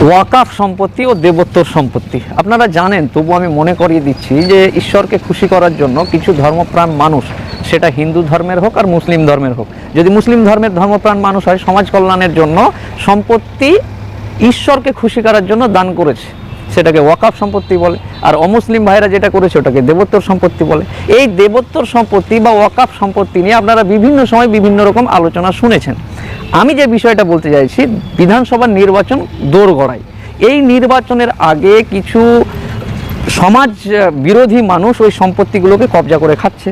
ওয়াকাফ সম্পত্তি ও দেবোত্তর সম্পত্তি আপনারা জানেন, তবু আমি মনে করিয়ে দিচ্ছি যে ঈশ্বরকে খুশি করার জন্য কিছু ধর্মপ্রাণ মানুষ, সেটা হিন্দু ধর্মের হোক আর মুসলিম ধর্মের হোক, যদি মুসলিম ধর্মের ধর্মপ্রাণ মানুষ হয়, সমাজ কল্যাণের জন্য সম্পত্তি ঈশ্বরকে খুশি করার জন্য দান করেছে, সেটাকে ওয়াকাফ সম্পত্তি বলে। আর অমুসলিম ভাইরা যেটা করেছে ওটাকে দেবোত্তর সম্পত্তি বলে। এই দেবোত্তর সম্পত্তি বা ওয়াকাফ সম্পত্তি নিয়ে আপনারা বিভিন্ন সময় বিভিন্ন রকম আলোচনা শুনেছেন। আমি যে বিষয়টা বলতে চাইছি, বিধানসভার নির্বাচন দোরগোড়ায়, এই নির্বাচনের আগে কিছু সমাজ বিরোধী মানুষ ওই সম্পত্তিগুলোকে কবজা করে খাচ্ছে।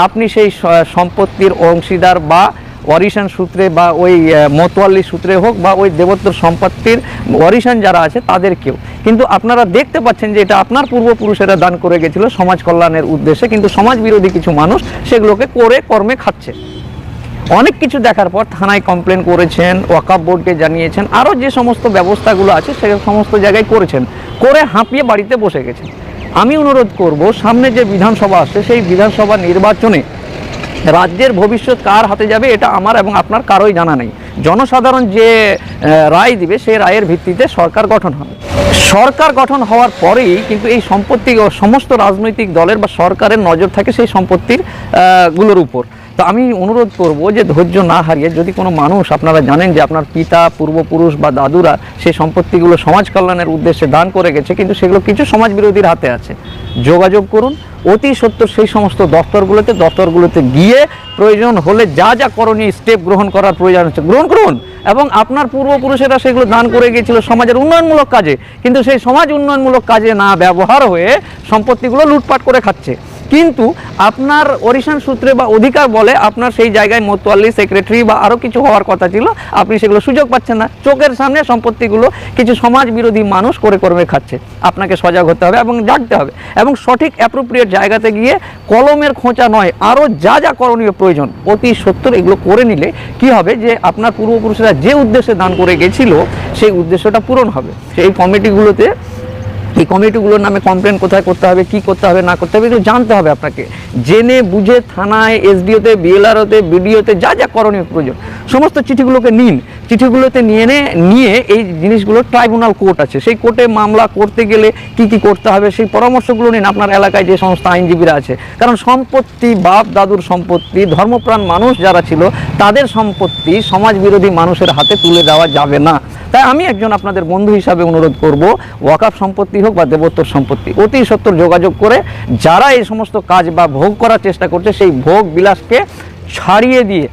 আপনি সেই সম্পত্তির অংশীদার বা ওয়ারিশান সূত্রে বা ওই মতোয়াল্লি সূত্রে হোক বা ওই দেবোত্তর সম্পত্তির ওয়ারিশান যারা আছে তাদেরকেও, কিন্তু আপনারা দেখতে পাচ্ছেন যে এটা আপনার পূর্বপুরুষেরা দান করে গেছিল সমাজ কল্যাণের উদ্দেশ্যে, কিন্তু সমাজ বিরোধী কিছু মানুষ সেগুলোকে করে কর্মে খাচ্ছে। অনেক কিছু দেখার পর থানায় কমপ্লেন করেছেন, ওয়াকাফ বোর্ডকে জানিয়েছেন, আরও যে সমস্ত ব্যবস্থাগুলো আছে সে সমস্ত জায়গায় করেছেন, করে হাঁপিয়ে বাড়িতে বসে গেছেন। আমি অনুরোধ করব, সামনে যে বিধানসভা আসছে সেই বিধানসভা নির্বাচনে রাজ্যের ভবিষ্যৎ কার হাতে যাবে এটা আমার এবং আপনার কারোই জানা নেই। জনসাধারণ যে রায় দিবে সেই রায়ের ভিত্তিতে সরকার গঠন হবে। সরকার গঠন হওয়ার পরেই কিন্তু এই সম্পত্তি সমস্ত রাজনৈতিক দলের বা সরকারের নজর থাকে সেই সম্পত্তির গুলোর উপর। তো আমি অনুরোধ করব যে ধৈর্য না হারিয়ে, যদি কোনো মানুষ আপনারা জানেন যে আপনার পিতা, পূর্বপুরুষ বা দাদুরা সেই সম্পত্তিগুলো সমাজ কল্যাণের উদ্দেশ্যে দান করে গেছে, কিন্তু সেগুলো কিছু সমাজ বিরোধীর হাতে আছে, যোগাযোগ করুন অতি সত্বর সেই সমস্ত দফতরগুলোতে গিয়ে প্রয়োজন হলে যা যা করণীয় স্টেপ গ্রহণ করার প্রয়োজন আছে গ্রহণ করুন। এবং আপনার পূর্বপুরুষেরা সেগুলো দান করে গিয়েছিল সমাজের উন্নয়নমূলক কাজে, কিন্তু সেই সমাজ উন্নয়নমূলক কাজে না ব্যবহার হয়ে সম্পত্তিগুলো লুটপাট করে খাচ্ছে। কিন্তু আপনার ওয়ারিশান সূত্রে বা অধিকার বলে আপনার সেই জায়গায় মতোয়াল্লি, সেক্রেটারি বা আরও কিছু হওয়ার কথা ছিল, আপনি সেগুলো সুযোগ পাচ্ছেন না। চোখের সামনে সম্পত্তিগুলো কিছু সমাজ বিরোধী মানুষ করে কর্মে খাচ্ছে। আপনাকে সজাগ হতে হবে এবং জাগতে হবে এবং সঠিক অ্যাপ্রোপ্রিয়েট জায়গাতে গিয়ে কলমের খোঁচা নয়, আরও যা যা করণীয় প্রয়োজন অতি সত্বর এগুলো করে নিলে কি হবে যে আপনার পূর্বপুরুষরা যে উদ্দেশ্যে দান করে গেছিল সেই উদ্দেশ্যটা পূরণ হবে। সেই কমিটিগুলোতে, এই কমিটিগুলোর নামে কমপ্লেন কোথায় করতে হবে, কি করতে হবে না করতে হবে এগুলো জানতে হবে আপনাকে। জেনে বুঝে থানায়, এসডিওতে, বিএলআরওতে, বিডিওতে যা যা করণীয় প্রয়োজন সমস্ত চিঠিগুলোকে নিন। চিঠিগুলোতে নিয়ে এই জিনিসগুলো ট্রাইব্যুনাল কোর্ট আছে, সেই কোর্টে মামলা করতে গেলে কি কি করতে হবে সেই পরামর্শগুলো নিন আপনার এলাকায় যে সমস্ত আইনজীবীরা আছে। কারণ সম্পত্তি বাপ দাদুর সম্পত্তি, ধর্মপ্রাণ মানুষ যারা ছিল তাদের সম্পত্তি সমাজ বিরোধী মানুষের হাতে তুলে দেওয়া যাবে না। তাই আমি একজন আপনাদের বন্ধু হিসাবে অনুরোধ করব, ওয়াকাফ সম্পত্তি হোক বা দেবোত্তর সম্পত্তি, অতি সত্বর যোগাযোগ করে যারা এই সমস্ত কাজ বা ভোগ করার চেষ্টা করছে সেই ভোগ বিলাসকে ছাড়িয়ে দিয়ে,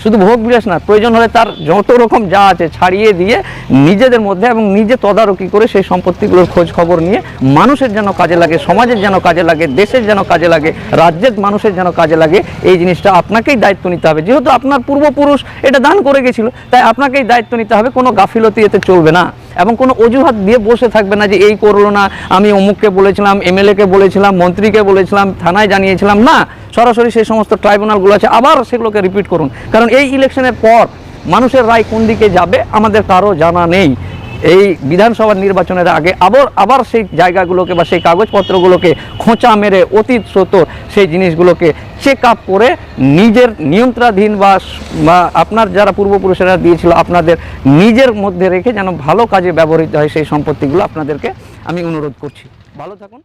শুধু ভোগ বিলাস না, প্রয়োজন হলে তার যত রকম যা আছে ছাড়িয়ে দিয়ে নিজেদের মধ্যে এবং নিজে তদারকি করে সেই সম্পত্তিগুলোর খোঁজ খবর নিয়ে মানুষের যেন কাজে লাগে, সমাজের যেন কাজে লাগে, দেশের যেন কাজে লাগে, রাজ্যের মানুষের যেন কাজে লাগে, এই জিনিসটা আপনাকেই দায়িত্ব নিতে হবে। যেহেতু আপনার পূর্বপুরুষ এটা দান করে গেছিল, তাই আপনাকেই দায়িত্ব নিতে হবে। কোনো গাফিলতি এতে চলবে না এবং কোনো অজুহাত দিয়ে বসে থাকবে না যে এই করলো না, আমি অমুককে বলেছিলাম, এমএলএকে বলেছিলাম, মন্ত্রীকে বলেছিলাম, থানায় জানিয়েছিলাম না। সরাসরি সেই সমস্ত ট্রাইব্যুনালগুলো আছে, আবার সেগুলোকে রিপিট করুন। কারণ এই ইলেকশনের পর মানুষের রায় কোন দিকে যাবে আমাদের কারো জানা নেই। এই বিধানসভার নির্বাচনের আগে আবার সেই জায়গাগুলোকে বা সেই কাগজপত্রগুলোকে খোঁচা মেরে অতীত সত্য সেই জিনিসগুলোকে চেক আপ করে নিজের নিয়ন্ত্রণাধীন বা আপনার যারা পূর্বপুরুষেরা দিয়েছিল আপনাদের নিজের মধ্যে রেখে যেন ভালো কাজে ব্যবহৃত হয় সেই সম্পত্তিগুলো, আপনাদেরকে আমি অনুরোধ করছি। ভালো থাকুন।